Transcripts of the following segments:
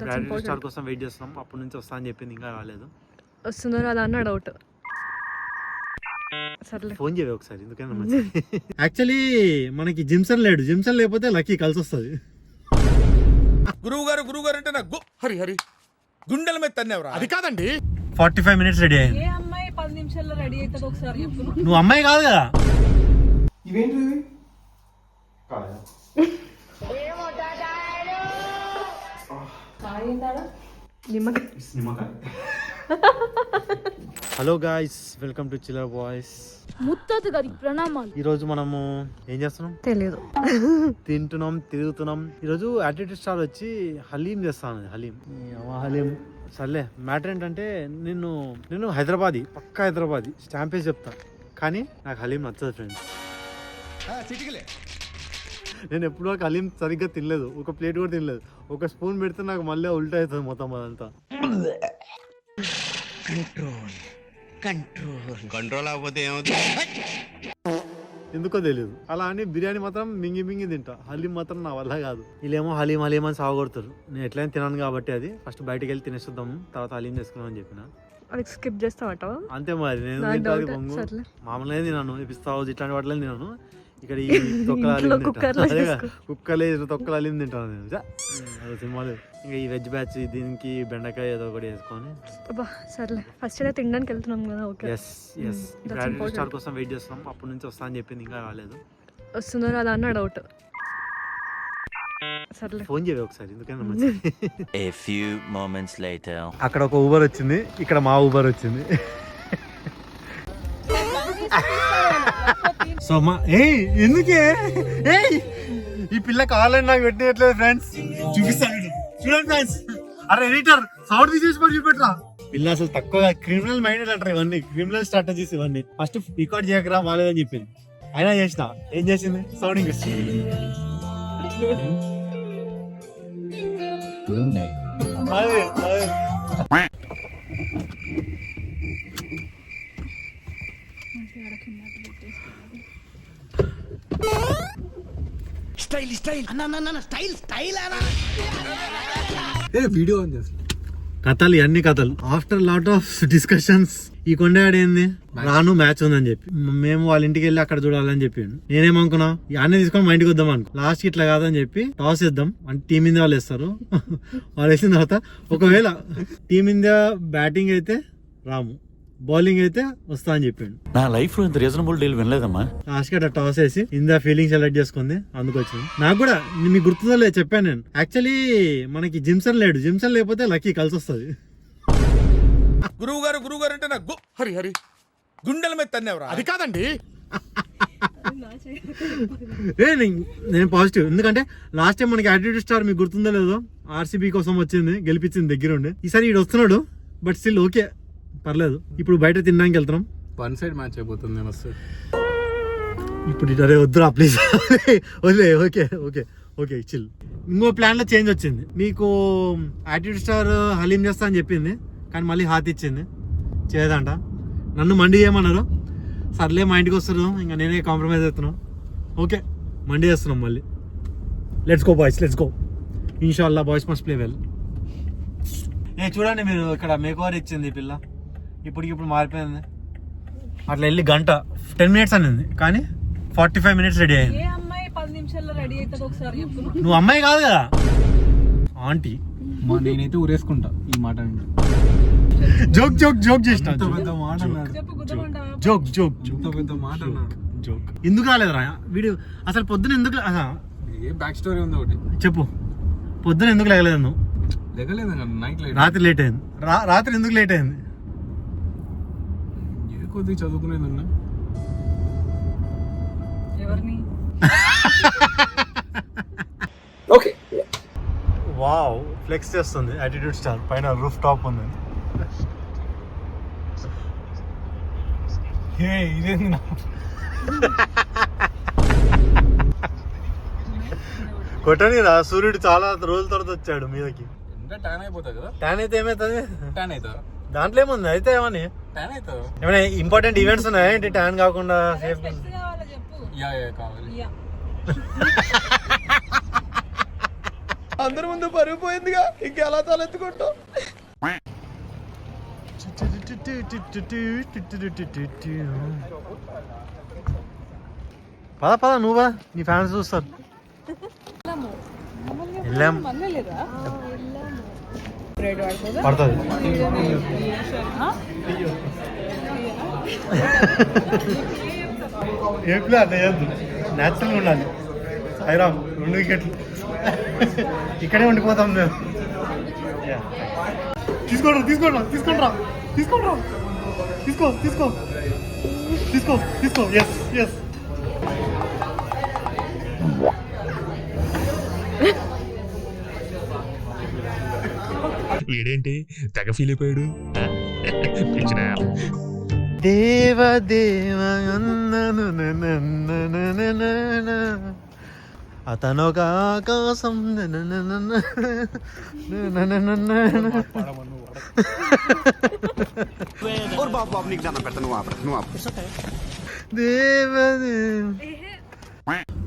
Star కోసం wait చేస్తున్నాం. అప్పటి నుంచి వస్తా అని చెప్పింది, ఇంకా రాలేదు. వస్తుందో రాదా అన్న డౌట్. సర్లే ఫోన్ చేయవే ఒకసారి, ఎందుకన్నా. యాక్చువల్లీ మనకి జిమ్సన్ లేడు, జిమ్సన్ లేకపోతే లక్కీ కలిసి వస్తుంది. గురువు గారు అంటే నాకు హరి గుండెల మీద తన్నేవరా. అది కాదండి. 45 minutes రెడీ అయ్యింది. ఏ అమ్మాయి 10 నిమిషాల్లో రెడీ అవుతుంది ఒకసారి చెప్పు. నువ్వు అమ్మాయి కాదు కదా. ఇవేంటి hello guys, welcome to chiller boys. ముత్తత గారికి ప్రణామాలు. ఈ రోజు మనము ఏం చేస్తున్నాం తెలియదు. తింటున్నాం, తిరుగుతున్నాం. ఈరోజు యాటిట్యూడ్ స్టార్ వచ్చి హలీం చేస్తాను. హలీం సర్లే. మ్యాటర్ ఏంటంటే నేను హైదరాబాదీ, పక్కా హైదరాబాదీ, స్టాంపేజ్ చెప్తా. కానీ నాకు హలీం నచ్చదు ఫ్రెండ్స్. నేను ఎప్పుడూ హలీం సరిగ్గా తినలేదు, ఒక ప్లేట్ కూడా తినలేదు. ఒక స్పూన్ పెడితే నాకు మళ్ళీ ఉల్టా అవుతుంది మొత్తం అదంతా. కంట్రోల్ అవ్వకపోతే ఏమవుతుంది ఎందుకో తెలియదు. అలా అని బిర్యానీ మాత్రం మింగి తింటా, హలీం మాత్రం నా వల్ల కాదు. వీళ్ళేమో హలీం అని సాగొడతారు. నేను ఎట్లయినా తినాను కాబట్టి అది ఫస్ట్ బయటకు వెళ్ళి తినేస్తాము, తర్వాత హలీం చేసుకున్నాం అని చెప్పిన. స్కిప్ చేస్తావట అంతే. మరి నేను మామూలుగా తినాను, పిస్తావు ఇట్లాంటి వాటిలో తినాను. ఇక్కడ ఈ కుక్కర్లు తొక్కలు హలీం తింటాను నేను. సినిమాలు ఇంకా ఈ వెజ్ బ్యాచ్, దీనికి బెండకాయ ఏదో ఒకటి వేసుకొని. సర్లే, ఫస్ట్ అయితే తినడానికి వెళ్తున్నాం కదా. ఓకే, స్టార్ కోసం వెయిట్ చేస్తున్నాం. అప్పటి నుంచి వస్తా అని చెప్పింది, ఇంకా రాలేదు. వస్తుందో రాదా అన్న డౌట్. సర్లే, ఫోన్ చేయవే ఒకసారి, ఎందుకన్నా. A few moments later. అక్కడ ఒక ఊబర్ వచ్చింది, ఇక్కడ మా ఊబర్ వచ్చింది. సో మా ఎందుకే ఈ పిల్ల కావాలని నాకు పెట్టినట్లేదు ఫ్రెండ్స్. చూపిస్తాను చూడండి ఫ్రెండ్స్. అరే ఎడిటర్ సౌండ్ తీసేసి పడి చూపెట్టరా. పిల్ల అసలు తక్కువ క్రిమినల్ మైండ్ అంటారు ఇవన్నీ, క్రిమినల్ స్ట్రాటజీస్ ఇవన్నీ. ఫస్ట్ రికార్డ్ చేయకరా బాగాలేదని చెప్పింది, అయినా చేసిన. ఏం చేసింది? సౌండింగ్ ఇస్తుంది. వీడియో కథలు, ఇవన్నీ కథలు. ఆఫ్టర్ లాట్ ఆఫ్ డిస్కషన్స్ ఈ కొండగాడు ఏంది రాను మ్యాచ్ ఉందని చెప్పి, మేము వాళ్ళ ఇంటికి వెళ్ళి అక్కడ చూడాలని చెప్పిండు. నేనేమనుకున్నా అన్నీ తీసుకొని మా ఇంటికి వద్దాం అనుకో. లాస్ట్ ఇట్లా కాదని చెప్పి టాస్ వేద్దాం అంటే టీమ్ ఇండియా వాళ్ళు వేస్తారు. వాళ్ళు వేసిన తర్వాత ఒకవేళ టీమ్ ఇండియా బ్యాటింగ్ అయితే రాము, బౌలింగ్ అయితే వస్తా అని చెప్పిండు. నా లైఫ్ లో ఇంత రీజనబుల్ డీల్ వినలేదమ్మా. లాస్ట్ కి టాస్ వేసి ఇందా ఫీలింగ్ సెలెక్ట్ చేసుకుంది, అందుకు వచ్చింది. నాకు కూడా మీకు గుర్తుందో లేదు చెప్పాను నేను. యాక్చువల్లీ మనకి జిమ్సన్ లేడు, జిమ్సన్ లేకపోతే లక్కీ కలిసి వస్తుంది. గురువు గారు అంటే నాకు హరి గుండెల మీద తన్నేవరా. అది కాదండి. నేను పాజిటివ్, ఎందుకంటే లాస్ట్ టైం మనకి యాటిట్యూడ్ స్టార్ మీకు గుర్తుందో లేదో ఆర్సీబీ కోసం వచ్చింది, గెలిపించింది దగ్గరుండి. ఈసారి ఈడు వస్తున్నాడు, బట్ స్టిల్ ఓకే, పర్లేదు. ఇప్పుడు బయట తినడానికి వెళ్తున్నాం. వన్ సైడ్ మ్యాచ్ అయిపోతుంది ఇప్పుడు అరే వద్దురా ప్లీజ్, వదిలే. Okay okay okay chill. ఇంకో ప్లాన్ లో చేంజ్ వచ్చింది. మీకు యాటిట్యూడ్ స్టార్ హలీం చేస్తా అని చెప్పింది, కానీ మళ్ళీ హాత్ ఇచ్చింది చేయదంట. నన్ను మండి చేయమన్నారు. సర్లే మా ఇంటికి వస్తారు, ఇంకా నేనే కాంప్రమైజ్ అవుతున్నాను. ఓకే మండి చేస్తున్నాం మళ్ళీ. Let's go boys, let's go. ఇన్షాల్లా బాయ్స్ మస్ట్ ప్లే వెల్. చూడండి మీరు, ఇక్కడ మేకోవర్ ఇచ్చింది పిల్ల, ఇప్పటికిప్పుడు మారిపోయింది. అట్లా వెళ్ళి గంట 10 minutes అనింది, కానీ 45 minutes రెడీ అయింది. ఏ అమ్మాయి 10 నిమిషాల్లో రెడీ అవుతుంది ఒకసారి చెప్పు. నువ్వు అమ్మాయి కాదు కదా, ఆంటీ. నేనైతే ఊరేసుకుంటా ఈ మాట. జోక్ జోక్ జోక్ చేసిన జోక్ జోక్ పెద్ద మాట జోక్. ఎందుకు రాలేదురా వీడియో అసలు? పొద్దున ఎందుకు బ్యాక్ స్టోరీ ఉంది ఒకటి చెప్పు. పొద్దున ఎందుకు లేగలేదు నువ్వు? రాత్రి లేట్ అయింది. రాత్రి ఎందుకు లేట్ అయింది? ఏ కొద్దిగా చదువుకునేదన్నా. ఎవరిని? ఓకే వావ్, ఫ్లెక్స్ చేస్తుంది యాటిట్యూడ్ స్టార్, పైన రూఫ్ టాప్ ఉంది. ఇదేంది కొట్టని రా, సూర్యుడు చాలా రోజుల తర్వాత వచ్చాడు మీదకి. ట్యాన్ అయిపోతుంది కదా. ట్యాన్ అయితే ఏమవుతుంది? ట్యాన్ అవుతుంది దాంట్లో ఏముంది అయితే ఏమని? ట్యాన్ అవుతుంది. ఏమైనా ఇంపార్టెంట్ ఈవెంట్స్ ఉన్నాయా ఏంటి ట్యాన్ కాకుండా? సేఫ్ కావాలి. అందరి ముందు పరుగు పోయిందిగా ఇంకెలా తలెత్తుకుంటావు? పద పద నువ్వా, నీ ఫ్యాన్స్ చూస్తారు. వెళ్ళాం పడుతుంది. ఏ ప్లే అట్లా చేయద్దు, న్యాచురల్గా ఉండాలి. సాయిరామ్ 2 వికెట్లు ఇక్కడే ఉండిపోతాం మేము. తీసుకోండి తీసుకోండి తీసుకోండి తీసుకోండి తీసుకో తీసుకో తీసుకో తీసుకో. Yes yes. వీడేంటి తెగ ఫీల్ అయిపోయాడు. దేవ దేవ అతనొక ఆకాశం.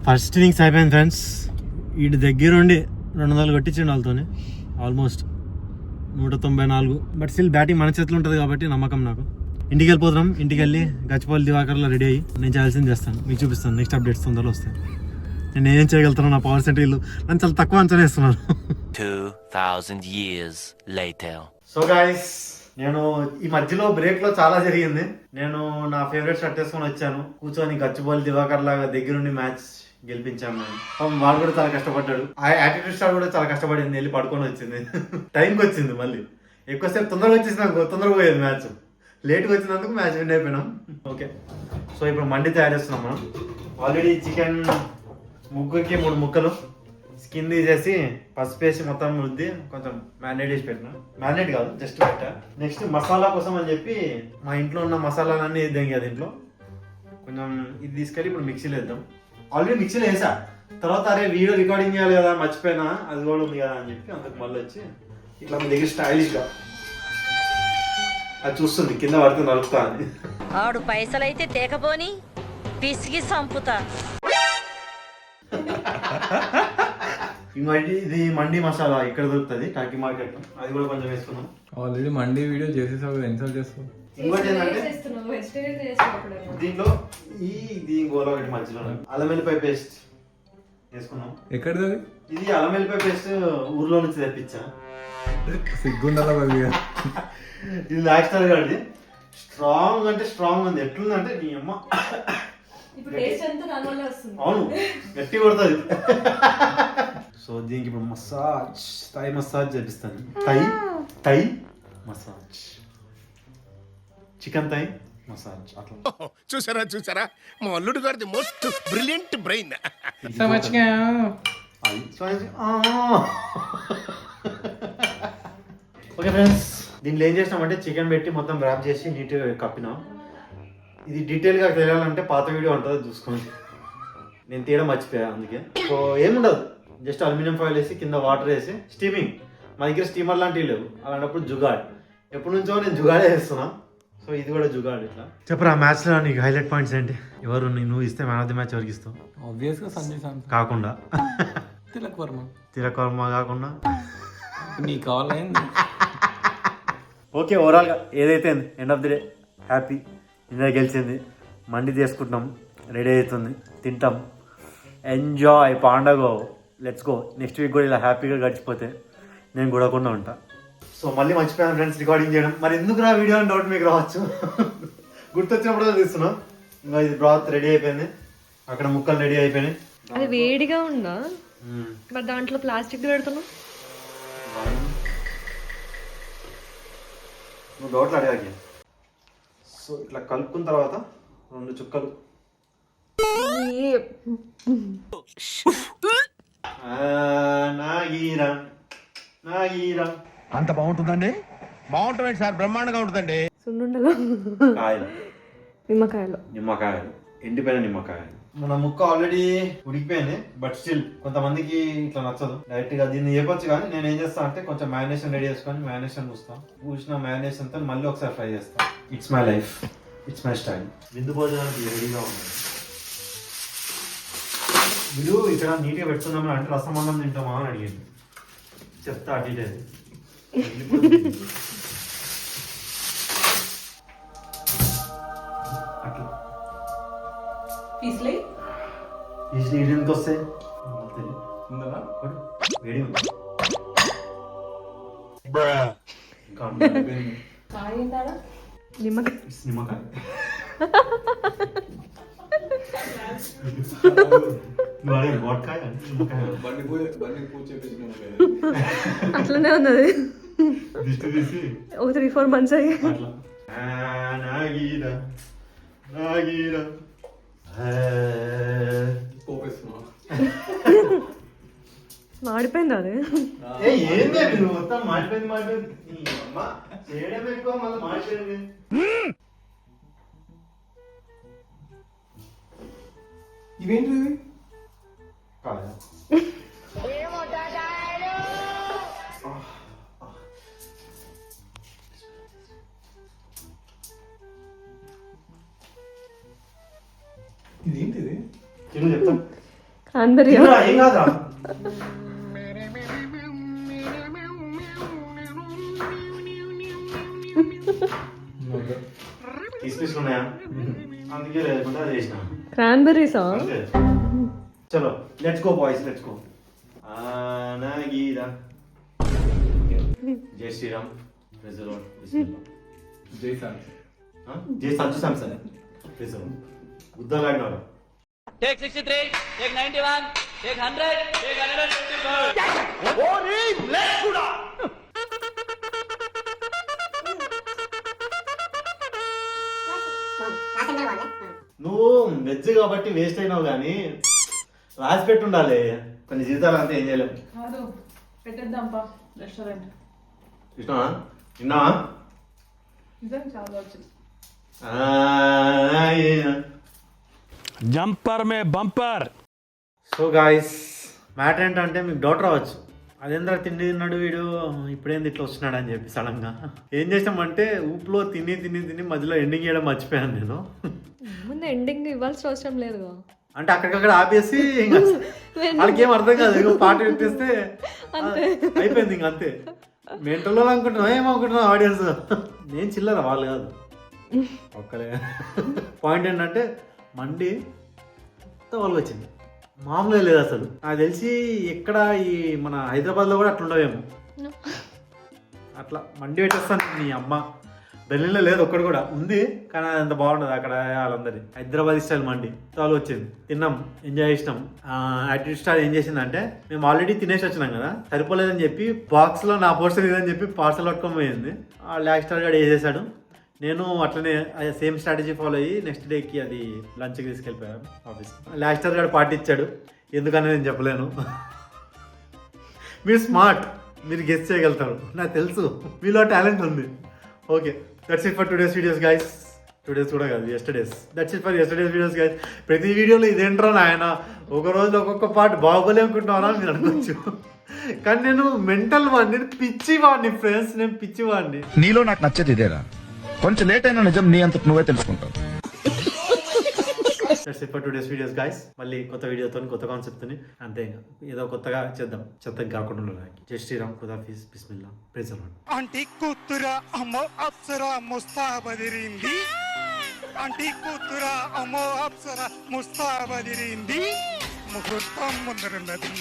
ఫస్ట్ ఇన్నింగ్స్ అయిపోయింది ఫ్రెండ్స్. వీటి దగ్గరుండి 200 కొట్టించండి వాళ్ళతోనే, ఆల్మోస్ట్ 194. బట్ స్టిల్ బ్యాటింగ్ మన చేతిలో ఉంటుంది కాబట్టి నమ్మకం నాకు. ఇంటికి వెళ్ళిపోతున్నాం. ఇంటికి వెళ్ళి గచ్చిపోలి దివాకర్లో రెడీ అయ్యి నేను చేయాల్సింది చేస్తాను, మీకు చూపిస్తాను. నెక్స్ట్ అప్డేట్స్ తొందరలో వస్తాయి. నేను ఏం చేయగలుగుతాను, నా పవర్ సెంటర్ నన్ను చాలా తక్కువ అంచనా వేస్తున్నారు. 2000 years later. సో గాయస్, నేను ఈ మధ్యలో బ్రేక్ లో చాలా జరిగింది. నేను నా ఫేవరెట్ షర్ట్ వేసుకొని వచ్చాను, కూర్చొని గచ్చిబౌలి దివాకర్ లాగా దగ్గరుండి మ్యాచ్ గెలిపించాము మేము. వాడు కూడా చాలా కష్టపడ్డాడు. ఆ యాటిట్యూడ్ స్టార్ కూడా చాలా కష్టపడింది, వెళ్ళి పడుకొని వచ్చింది. టైంకి వచ్చింది, మళ్ళీ ఎక్కువసేపు తొందరగా వచ్చేసి నాకు తొందరగా పోయేది మ్యాచ్. లేట్గా వచ్చినందుకు మ్యాచ్ విన్ అయిపోయినాం. ఓకే, సో ఇప్పుడు మండి తయారు చేస్తున్నాం మనం. ఆల్రెడీ చికెన్ ముగ్గురికి 3 ముక్కలు స్కిన్ తీసేసి పసుపు వేసి మొత్తం రుద్ది కొంచెం మ్యారినేట్ చేసి పెట్టినా. మ్యారినేట్ కాదు, జస్ట్ పెట్టా. నెక్స్ట్ మసాలా కోసం అని చెప్పి మా ఇంట్లో ఉన్న మసాలాలన్నీ వేద్దాం. దీంట్లో కొంచెం ఇది తీసుకెళ్ళి ఇప్పుడు మిక్సీలో వేద్దాం. ఆల్రెడీ మిక్సీలో వేసా, తర్వాత అరే వీడియో రికార్డింగ్ చేయాలి కదా, మర్చిపోయినా, అది కూడా ఉంది కదా అని చెప్పి అందుకు మళ్ళీ వచ్చి ఇట్లా మీ దగ్గర స్టైలిష్గా అది చూస్తుంది, కింద పడుతుంది నరుకుతా అని. ఆడు పైసలైతే తేకపోని పిసిగి సంపుతా. ఇది మండి మసాలా ఇక్కడ దొరుకుతుంది కాకి మార్కెట్, అది కూడా కొంచెం వేసుకున్నాం. ఆల్రెడీ మండి వీడియో చేసేసావు, ఎన్నిసార్లు చేస్తావు? ఇంకోటి ఏంటంటే దీంట్లో ఇది గోల ఒకటి మధ్యలో అల్లం వెల్లిపాయ పేస్ట్ వేసుకున్నాం. ఎక్కడిది అది? ఇది అల్లం వెల్లిపాయ పేస్ట్ ఊర్లో నుంచి తెప్పించా. సిగ్గుండాల బాగా. ఇది లాక్స్టార్ గారిది. స్ట్రాంగ్ అంటే స్ట్రాంగ్ ఉంది. ఎట్లుందంటే నీ అమ్మ, అవును గట్టి కొడుతుంది. సో దీనికి ఇప్పుడు మసాజ్, థై మసాజ్ చేపిస్తాను. Thigh massage, chicken thigh massage అట్లా. చూసారా మా అల్లుడు గారిది most brilliant brain. Okay friends, దీంట్లో ఏం చేసినామంటే చికెన్ పెట్టి మొత్తం ర్యాప్ చేసి నీట్గా కప్పినాం. ఇది డీటెయిల్గా తెలియాలంటే పాత వీడియో ఉంటుంది, చూసుకోండి. నేను తీయడం మర్చిపోయా అందుకే. సో ఏముండదు, జస్ట్ అల్యూమినియం ఫాయిల్ వేసి కింద వాటర్ వేసి స్టీమింగ్. మా దగ్గర స్టీమర్ లాంటివి లేవు, అలాంటప్పుడు జుగాడ్. ఎప్పటి నుంచో నేను జుగాడే వేస్తున్నా. సో ఇది కూడా జుగాడ్. ఇట్లా చెప్పరా, మ్యాచ్లో నీకు హైలైట్ పాయింట్స్ ఏంటి? ఎవరు నువ్వు ఇస్తే మ్యాన్ ఆఫ్ ది మ్యాచ్ ఎవరికి ఇస్తావు? ఆబ్వియస్గా సంజయ్ శాంసన్ కాకుండా తిలక్ వర్మ కాకుండా నీకు కావాలైంది. ఓకే, ఓవరాల్గా ఏదైతే end of the day happy. India గెలిచింది, మండి తీసుకుంటున్నాం, రెడీ అవుతుంది, తింటాం, ఎంజాయ్ పండగ. Let's go. నెక్స్ట్ వీక్ కూడా ఇలా హ్యాపీగా గడిచిపోతే నేను కూడా ఉంటా. సో మళ్ళీ మర్చిపోయాను ఫ్రెండ్స్ రికార్డింగ్ చేయడం. మరి ఎందుకు నా వీడియో అని డౌట్ మీకు రావచ్చు. గుర్తొచ్చినప్పుడు తీస్తున్నాం. ఇంకా ఇది బ్రాత్ రెడీ అయిపోయింది, అక్కడ ముక్కలు రెడీ అయిపోయినాయి. అది వేడిగా ఉందా? మరి దాంట్లో ప్లాస్టిక్ పెడుతున్నావు. నువ్వు డౌట్లు అడిగాకి. సో ఇట్లా కలుపుకున్న తర్వాత 2 చుక్కలు అంత బాగుంటుందండి? బాగుంటుంది సార్, బ్రహ్మాండంగా ఉంటుందండి. సున్నుండలో కాయలు, నిమ్మకాయలు, ఎండిపోయిన నిమ్మకాయలు. మన ముక్క ఆల్రెడీ ఉడికిపోయింది, బట్ స్టిల్ కొంతమందికి ఇట్లా నచ్చదు. డైరెక్ట్ గా దీన్ని చెప్పొచ్చు, కానీ నేను ఏం చేస్తా అంటే కొంచెం మ్యారినేషన్ రెడీ చేసుకొని మ్యారినేషన్ పూసిన మ్యారినేషన్ తో మళ్ళీ ఒకసారి ఫ్రై చేస్తా. It's my life, it's my style. విందు భోజనానికి రెడీగా ఉంది. వీళ్ళు ఇక్కడ నీట్గా పెడుతున్నామని అంటే రసం అన్నం తింటామా అని అడిగింది. చెప్తా అటు ఇటు. అట్లా పీస్లే ఈ స్టీల్ ఎందుకు వస్తాయి? ఉందా? వేడి ఉంది. ఇంకా నిమ్మకాయ నిమ్మకాయ నువ్వు అడిగి వడ్కాయ నిమ్మకాయ అట్లనే ఉన్నది. దిష్టి తీసి ఒక 3-4 months అయ్యి. అట్లా నాగీరా నాగీరా పోపేస్తున్నావా? మాడిపోయింది అది. ఏంది నువ్వు మొత్తం మాడిపోయింది నీ అమ్మ చేయడం ఎక్కువ మళ్ళీ మాడిపోయింది. ఇవేంటి ఇవి? కాదా ఇదేంటిది? తిను చెప్తా. క్రాన్బెర్రీ తినురా, ఏం కాదురా. కిస్మిస్ ఉన్నాయా? అందుకే లేకుండా చేసిన. క్రాన్బెర్రీసా? అంతే. చలో let's go boys, let's go. నాగీరా. జై శ్రీరామ్. Praise the lord. బిస్మిల్లాహ్. జై సార్. జై Sanju Samson. Praise the lord. బుద్ధలాడినాడు. Take 63, take 91, take 100, take 154. నువ్వు వెజ్ కాబట్టి వేస్ట్ అయినావు కానీ రాసి పెట్టి ఉండాలి. కొన్ని జీవితాలు అంతా ఏం చేయలేము. కాదు పెట్టేద్దాంపా రెస్టారెంట్. ఇష్టమా? తిన్నావా? నిజం చాలా వచ్చింది. జంపర్ మే బంపర్. సో గాయస్, మ్యాటర్ ఏంటంటే మీకు డౌట్ రావచ్చు, అదేంద్ర తిండి తిన్నాడు వీడు ఇప్పుడేంది ఇట్లా వస్తున్నాడు అని చెప్పి సడన్గా. ఏం చేసామంటే ఊపులో తిని తిని తిని మధ్యలో ఎండింగ్ చేయడం మర్చిపోయాను నేను. ముందు ఎండింగ్ ఇవ్వాల్సిన అవసరం లేదు. అంటే అక్కడికక్కడ ఆపేసి ఇంకా వాళ్ళకి ఏం అర్థం కాదు, ఇంకో పాట వినిపిస్తే అయిపోయింది ఇంక అంతే. మెంటల్లో అనుకుంటున్నా ఏమనుకుంటున్నా ఆడియన్స్. నేను చిల్లరా, వాళ్ళు కాదు ఒక్కలే. పాయింట్ ఏంటంటే మండి వాళ్ళకి వచ్చింది, మామూలుగా లేదు అసలు. నాకు తెలిసి ఎక్కడ ఈ మన హైదరాబాద్లో కూడా అట్లా ఉండవేమో. అట్లా మండి పెట్టేస్తాను నీ అమ్మ. ఢిల్లీలో లేదు ఒక్కడు కూడా, ఉంది కానీ అంత బాగుండదు అక్కడ వాళ్ళందరి. హైదరాబాద్ స్టైల్ మండి చాలు వచ్చింది, తిన్నాం, ఎంజాయ్ చేసినాం. యాటిట్యూడ్ స్టార్ ఏం చేసిందంటే మేము ఆల్రెడీ తినేసి వచ్చినాం కదా, సరిపోలేదని చెప్పి బాక్స్లో నా పోర్షన్ ఇదని చెప్పి పార్సల్ పట్టుకొని పోయింది. ల్యాక్ స్టార్ గారు వేసేసాడు. నేను అట్లనే సేమ్ స్ట్రాటజీ ఫాలో అయ్యి నెక్స్ట్ డేకి అది లంచ్కి తీసుకెళ్ళిపోయాను ఆఫీస్. ల్యాక్ స్టార్ గారు పార్టీ ఇచ్చాడు, ఎందుకని నేను చెప్పలేను. మీరు స్మార్ట్, మీరు గెస్ చేయగలుగుతారు, నాకు తెలుసు మీలో టాలెంట్ ఉంది. Okay, that's it for today's videos guys. Today's కూడా కాదు, yesterday's. That's it for yesterday's videos guys. ప్రతి వీడియోలో ఇదేంట్రా నాయన, ఒక రోజు ఒక్కొక్క పార్ట్ బాగోలే అనుకుంటున్నారా మీరు అనుకోవచ్చు, కానీ నేను మెంటల్ వాడిని, నేను పిచ్చి వాడిని ఫ్రెండ్స్, నేను పిచ్చి వాడిని. నీలో నాకు నచ్చేది ఇదేరా, కొంచెం లేట్ అయినా నిజం నీ అంత నువ్వే తెలుసుకుంటావు. That's it for today's videos guys. మళ్ళీ కొత్త వీడియోతో కొత్త కాన్సెప్ట్ తోని అంతే, ఏదో కొత్తగా చేద్దాం, చెత్తగా కాకుండా ఉండడానికి. జై శ్రీరామ్, ఖుదాఫీజ్, బిస్మిల్లా, ప్రైజ్ ది లార్డ్. ఆంటీ కూతురా అమ్మో అప్సరా ముస్తాబదిరింది, ఆంటీ కూతురా అమ్మో అప్సరా ముస్తాబదిరింది, ముహూర్తం ముందరున్నది.